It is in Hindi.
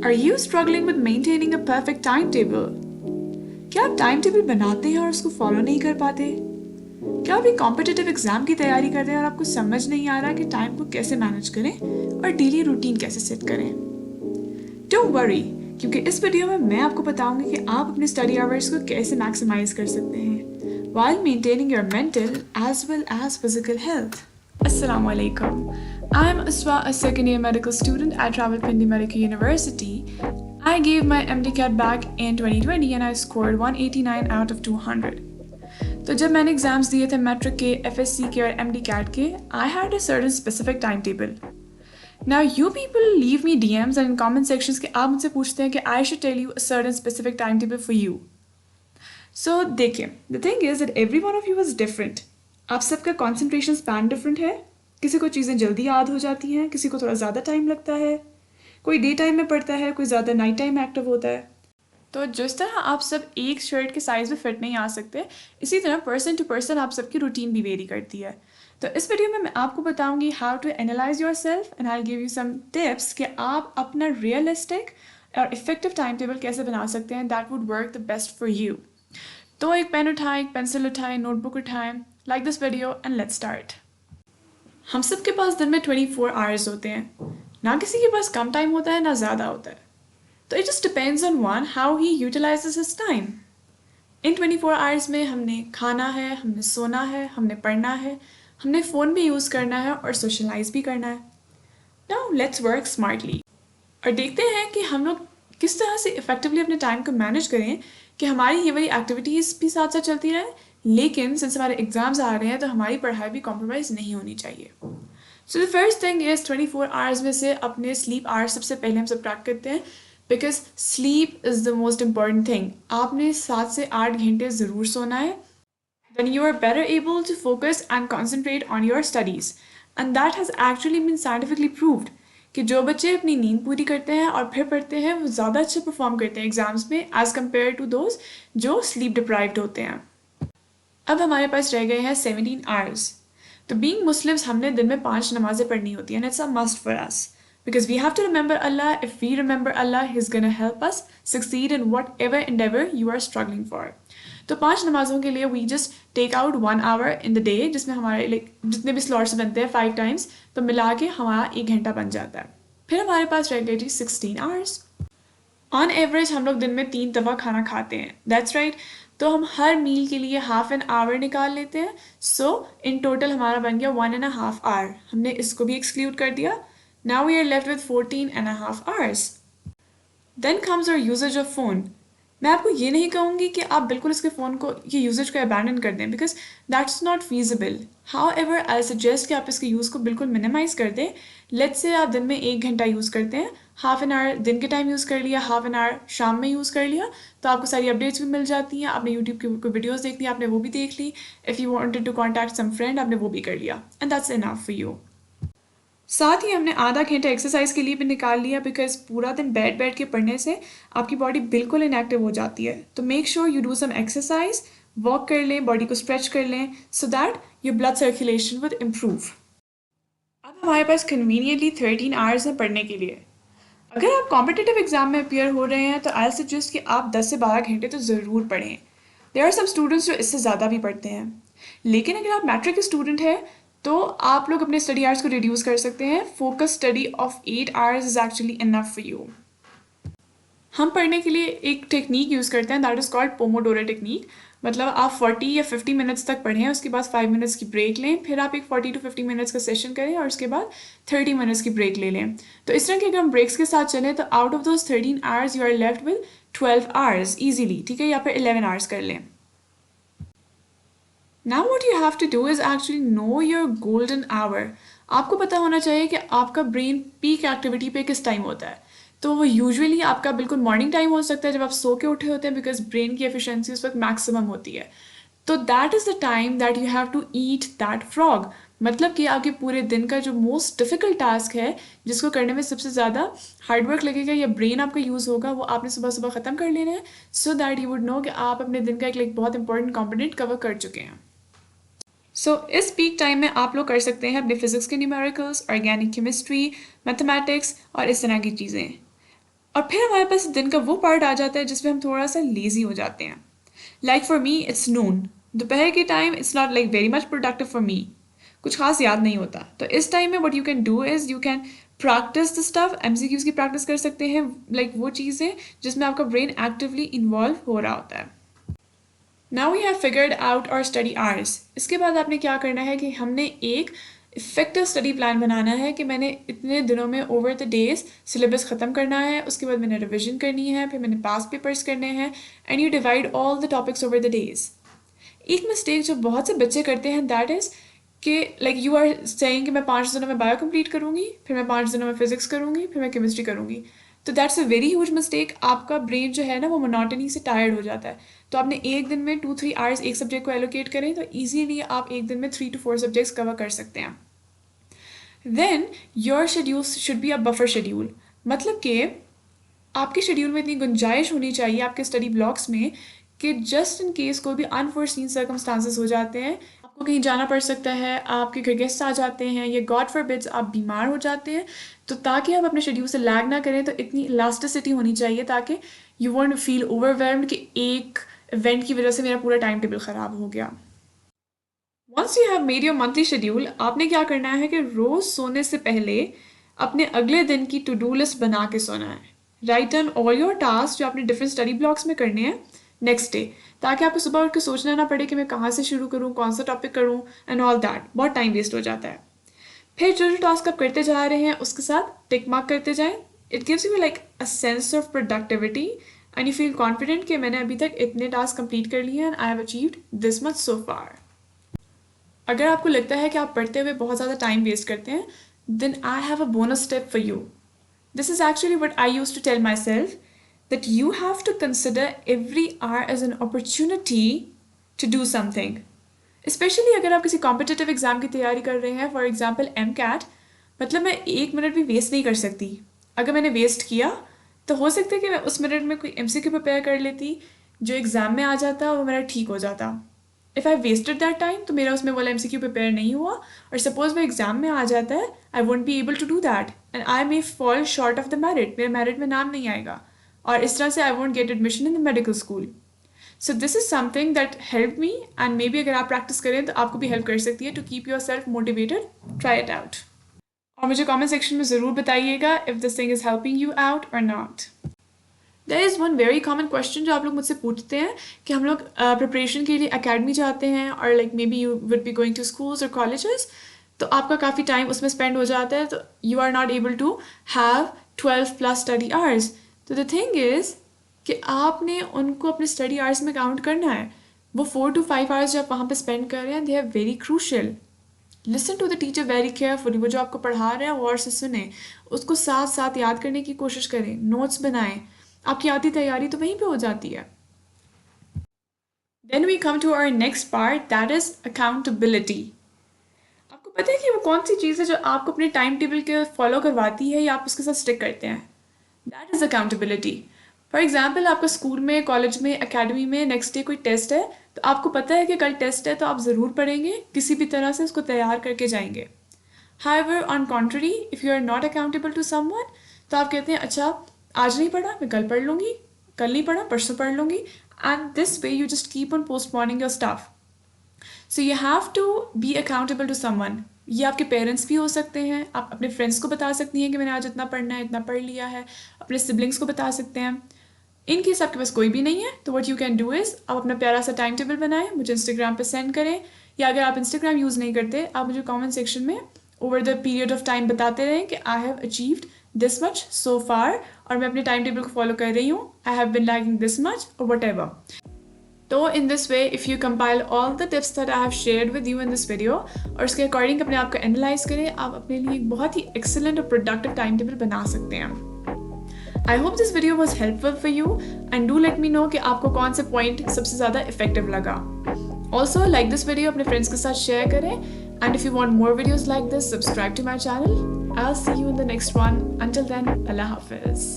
Are you struggling with maintaining a perfect timetable? क्या आप टाइम टेबल बनाते हैं और उसको फॉलो नहीं कर पाते? क्या आप एक कॉम्पिटिटिव एग्जाम की तैयारी कर रहे हैं और आपको समझ नहीं आ रहा कि टाइम को कैसे मैनेज करें और डेली रूटीन कैसे सेट करें? डोंट वरी, क्योंकि इस वीडियो में मैं आपको बताऊंगी कि आप अपने स्टडी आवर्स को कैसे मैक्सिमाइज कर सकते हैं while maintaining your mental as well as physical health. Assalamu alaikum. I am Aswa, a second year medical student at Rawalpindi Medical University. I gave my MDCAT back in 2020 and I scored 189 out of 200. तो जब मैंने एग्जाम्स दिए थे मैट्रिक के, FSC के और MDCAT के, I had a certain specific timetable. Now you people leave me DMs and in comment sections कि आप मुझसे पूछते हैं कि I should tell you a certain specific timetable for you. So देखिए, the thing is that every one of you is different. आप सबका concentration span different है. किसी को चीज़ें जल्दी याद हो जाती हैं, किसी को थोड़ा ज़्यादा टाइम लगता है, कोई डे टाइम में पढ़ता है, कोई ज़्यादा नाइट टाइम एक्टिव होता है. तो जिस तरह आप सब एक शर्ट के साइज़ में फिट नहीं आ सकते, इसी तरह पर्सन टू पर्सन आप सबकी रूटीन भी वेरी करती है. तो इस वीडियो में मैं आपको बताऊंगी how to analyze yourself and I give you some tips कि आप अपना रियलिस्टिक और इफेक्टिव टाइम टेबल कैसे बना सकते हैं that would work the best for you. तो एक पेन उठाएं, एक पेंसिल उठाएं, नोटबुक उठाएं, like this video and let's start. हम सब के पास दिन में 24 आवर्स होते हैं. ना किसी के पास कम टाइम होता है ना ज़्यादा होता है. तो it just depends on one how he utilises his time. In 24 hours में हमने खाना है, हमने सोना है, हमने पढ़ना है, हमने फ़ोन भी यूज़ करना है और सोशलाइज भी करना है. नाउ लेट्स वर्क स्मार्टली और देखते हैं कि हम लोग किस तरह से इफेक्टिवली अपने टाइम को मैनेज करें कि हमारी ये वाली एक्टिविटीज़ भी साथ साथ चलती रहें, लेकिन सिंस हमारे एग्ज़ाम्स आ रहे हैं तो हमारी पढ़ाई भी कॉम्प्रोमाइज़ नहीं होनी चाहिए. So the first thing is 24 hours में से अपने स्लीप आवर्स सबसे पहले हम सब ट्रैक करते हैं because sleep is the most important thing. आपने 7 से 8 घंटे ज़रूर सोना है. Then you are better able to focus and concentrate on your studies. And that has actually been scientifically proved कि जो बच्चे अपनी नींद पूरी करते हैं और फिर पढ़ते हैं वो ज़्यादा अच्छे परफॉर्म करते हैं एग्जाम्स में एज़ कम्पेयर टू दोज जो स्लीप डिप्राइव्ड होते हैं. अब हमारे पास रह गए हैं 17 आवर्स. तो बीइंग मुस्लिम्स हमने दिन में 5 नमाज़ें पढ़नी होती हैं and it's a must for us. Because we have to remember Allah. If we remember Allah, He's gonna help us succeed in whatever endeavor you are struggling for. तो 5 नमाज़ों के लिए we just take out 1 hour in the day जिसमें हमारे जितने भी स्लॉट्स बनते हैं 5 times तो मिला के हमारा 1 घंटा बन जाता है. फिर हमारे पास रह गए जी 16 hours. ऑन एवरेज हम लोग दिन में 3 दफ़ा खाना खाते हैं. That's right. तो हम हर मील के लिए हाफ एन आवर निकाल लेते हैं. सो इन टोटल हमारा बन गया 1.5 hour. हमने इसको भी एक्सक्लूड कर दिया. Now we are left with 14.5 hours. Then comes our usage of phone. मैं आपको ये नहीं कहूँगी कि आप बिल्कुल इसके फ़ोन को ये यूजेज को अबैंडन कर दें because that's not feasible. How ever I suggest कि आप इसके यूज़ को बिल्कुल मिनिमाइज़ कर दें. लेट्स से आप दिन में 1 घंटा यूज़ करते हैं, हाफ एन आवर दिन के टाइम यूज़ कर लिया, हाफ एन आवर शाम में यूज़ कर लिया, तो आपको सारी अपडेट्स भी मिल जाती हैं. आपने यूट्यूब की कोई वीडियोज़ देख ली, आपने वो भी देख ली. If you wanted to contact some friend, आपने वो भी कर लिया and that's enough for you. साथ ही हमने आधा घंटा एक्सरसाइज के लिए भी निकाल लिया बिकॉज पूरा दिन बैठ के पढ़ने से आपकी बॉडी बिल्कुल इनएक्टिव हो जाती है. तो make sure you do some exercise, walk कर लें, बॉडी को स्ट्रेच कर लें so that your blood circulation will improve. अब हमारे पास कन्वीनियंटली 13 आवर्स हैं पढ़ने के लिए. अगर आप कॉम्पिटिटिव एग्जाम में अपियर हो रहे हैं तो आई सजेस्ट कि आप 10 से 12 घंटे तो ज़रूर पढ़ें. देयर आर सम स्टूडेंट्स जो इससे ज़्यादा भी पढ़ते हैं. लेकिन अगर आप मैट्रिक के स्टूडेंट हैं तो आप लोग अपने स्टडी आवर्स को रिड्यूस कर सकते हैं. Focus study of 8 hours is actually enough for you. हम पढ़ने के लिए एक टेक्निक यूज़ करते हैं that is called Pomodoro technique. मतलब आप 40 या 50 मिनट्स तक पढ़ें, उसके बाद 5 मिनट्स की ब्रेक लें, फिर आप एक 40 to 50 मिनट्स का सेशन करें और उसके बाद 30 मिनट्स की ब्रेक ले लें. तो इस तरह के अगर हम ब्रेक्स के साथ चलें तो out of those 13 hours you are left with 12 hours easily. ठीक है, या फिर 11 hours कर लें. Now what you have to do is actually know your golden hour. आपको पता होना चाहिए कि आपका ब्रेन पीक एक्टिविटी पे किस टाइम होता है. तो वो यूजुअली आपका बिल्कुल मॉर्निंग टाइम हो सकता है जब आप सो के उठे होते हैं बिकॉज ब्रेन की एफिशिएंसी उस वक्त मैक्सिमम होती है. तो that is the time that you have to eat that frog. मतलब कि आपके पूरे दिन का जो मोस्ट डिफ़िकल्ट टास्क है जिसको करने में सबसे ज़्यादा हार्डवर्क लगेगा या ब्रेन आपका यूज़ होगा वो आपने सुबह सुबह ख़त्म कर लेना है so that you would know कि आप अपने दिन का एक बहुत इंपॉर्टेंट कॉम्पोनेंट कवर कर चुके हैं. सो इस पीक टाइम में आप लोग कर सकते हैं अपने फिजिक्स के न्यूमेरिकल्स, ऑर्गेनिक केमिस्ट्री, मैथमेटिक्स और इस तरह की चीज़ें. और फिर हमारे पास दिन का वो पार्ट आ जाता है जिसमें हम थोड़ा सा लेजी हो जाते हैं. लाइक फॉर मी इट्स नून. दोपहर के time it's not like very much productive for me. कुछ खास याद नहीं होता. तो इस टाइम में what you can do is you can practice the stuff. MCQs की प्रैक्टिस कर सकते हैं, लाइक वो चीज़ें जिसमें आपका ब्रेन एक्टिवली इन्वॉल्व हो रहा होता है. Now we have figured out our study hours. इसके बाद आपने क्या करना है कि हमने एक इफेक्टिव स्टडी प्लान बनाना है कि मैंने इतने दिनों में ओवर द डेज सिलेबस ख़त्म करना है, उसके बाद मैंने रिविजन करनी है, फिर मैंने पास पेपर्स करने हैं, and you divide all the topics over the days. एक मिस्टेक जो बहुत से बच्चे करते हैं दैट इज़ कि लाइक यू आर सेइंग कि मैं 5 दिनों में बायो कंप्लीट करूँगी, फिर मैं 5 दिनों में फिजिक्स करूँगी, फिर मैं केमिस्ट्री करूँगी. तो that's a very huge mistake. आपका ब्रेन जो है ना वो मोनोटनी से टायर्ड हो जाता है. तो आपने एक दिन में 2-3 आवर्स एक सब्जेक्ट को एलोकेट करें तो ईजीली आप एक दिन में 3 to 4 सब्जेक्ट्स कवर कर सकते हैं. Then your schedule should be a buffer schedule. मतलब कि आपके शेड्यूल में इतनी गुंजाइश होनी चाहिए आपके स्टडी ब्लॉक्स में कि जस्ट इन केस कोई भी अनफोर्सीन सर्कमस्टांसेस हो जाते हैं, आपको कहीं जाना पड़ सकता है, आपके घर गेस्ट आ जाते हैं, या गॉड फॉरबिड्स आप बीमार हो जाते हैं, तो ताकि आप अपने शेड्यूल से लैग ना करें तो इतनी इलास्टिसिटी होनी चाहिए ताकि यू वोंट फील ओवरवेल्म्ड कि एक इवेंट की वजह से मेरा पूरा टाइम टेबल ख़राब हो गया. Once you have made your monthly schedule, आपने क्या करना है कि रोज़ सोने से पहले अपने अगले दिन की टू डू लिस्ट बना के सोना है. Write down all your task जो आपने डिफरेंट स्टडी ब्लॉक्स में करने हैं नेक्स्ट डे, ताकि आपको सुबह उठ के सोचना ना पड़े कि मैं कहाँ से शुरू करूँ, कौन सा टॉपिक करूँ एंड ऑल दैट. बहुत टाइम वेस्ट हो जाता है. फिर जो जो टास्क आप करते जा रहे हैं उसके साथ टिक मार्क करते जाएं. It gives you like a sense of productivity and you feel confident कि मैंने अभी तक इतने टास्क कंप्लीट कर लिए and I have achieved this much so far. अगर आपको लगता है कि आप पढ़ते हुए बहुत ज़्यादा टाइम वेस्ट करते हैं, then I have a bonus tip for you. This is actually what I used to tell myself, that you have to consider every hour as an opportunity to do something. Especially अगर आप किसी कॉम्पिटिटिव एग्ज़ाम की तैयारी कर रहे हैं, फॉर एग्जाम्पल MCAT, मतलब मैं 1 मिनट भी वेस्ट नहीं कर सकती. अगर मैंने वेस्ट किया तो हो सकता है कि मैं उस मिनट में कोई MCQ प्रिपेयर कर लेती, जो एग्ज़ाम में आ जाता वो मेरा ठीक हो जाता. If I wasted that time तो मेरा उसमें वाला MCQ प्रिपेयर नहीं हुआ, और सपोज वो एग्ज़ाम में आ जाता है, I won't be able to do that and I may fall short of the merit. मेरे मेरिट में नाम नहीं आएगा और इस तरह से I won't get admission in the medical school. So this is something that help me, and maybe अगर आप प्रैक्टिस करें तो आपको भी हेल्प कर सकती है to keep yourself motivated. Try it out और मुझे कमेंट सेक्शन में ज़रूर बताइएगा if this thing is helping you out और not. There is one very common question जो आप लोग मुझसे पूछते हैं कि हम लोग प्रिपरेशन के लिए अकेडमी जाते हैं और like maybe you would be going to schools और कॉलेजेस, तो आपका काफ़ी टाइम उसमें स्पेंड हो जाता है, तो you are not able to have 12+ study hours. तो द थिंग इज़ कि आपने उनको अपने स्टडी आवर्स में काउंट करना है. वो 4 to 5 आवर्स जो आप वहाँ पे स्पेंड कर रहे हैं, they are very crucial. Listen to the teacher very carefully. वो जो आपको पढ़ा रहे हैं वो और से सुने, उसको साथ साथ याद करने की कोशिश करें, नोट्स बनाएं. आपकी आधी तैयारी तो वहीं पे हो जाती है. Then we come to our next part, that is accountability. आपको पता है कि वो कौन सी चीज़ है जो आपको अपने टाइम टेबल के फॉलो करवाती है या आप उसके साथ स्टिक करते हैं? That is accountability. For example आपका स्कूल में, कॉलेज में, अकेडमी में नेक्स्ट डे कोई टेस्ट है, तो आपको पता है कि कल टेस्ट है तो आप ज़रूर पढ़ेंगे, किसी भी तरह से उसको तैयार करके जाएंगे. However on contrary, if you are not accountable to someone, तो आप कहते हैं अच्छा आज नहीं पढ़ा मैं कल पढ़ लूँगी, कल नहीं पढ़ा परसों पढ़ लूँगी, and this way you just keep on postponing your stuff. So you have to be accountable to someone. ये आपके पेरेंट्स भी हो सकते हैं, आप अपने फ्रेंड्स को बता सकती हैं कि मैंने आज इतना पढ़ना है, इतना पढ़ लिया है, अपने सिबलिंग्स को बता सकते हैं. इन केस आपके पास कोई भी नहीं है तो what you can do is आप अपना प्यारा सा टाइम टेबल बनाएं, मुझे इंस्टाग्राम पे सेंड करें, या अगर आप इंस्टाग्राम यूज़ नहीं करते आप मुझे कमेंट सेक्शन में over the period of time बताते रहें कि I have achieved this much so far, और मैं अपने टाइम टेबल को फॉलो कर रही हूँ, I have been lagging this much और वट एवर. तो in this way if you compile all the tips that I have shared with you in this video और उसके अकॉर्डिंग अपने आप को एनालाइज करें, आप अपने लिए एक बहुत ही एक्सेलेंट और प्रोडक्टिव टाइम टेबल बना सकते हैं. I hope this video was helpful for you and do let me know कि आपको कौन सा पॉइंट सबसे ज़्यादा इफेक्टिव लगा. ऑल्सो लाइक दिस वीडियो अपने फ्रेंड्स के साथ शेयर करें, and if you want more videos like this subscribe to my channel. I'll see you in the next one. Until then, Allah Hafiz.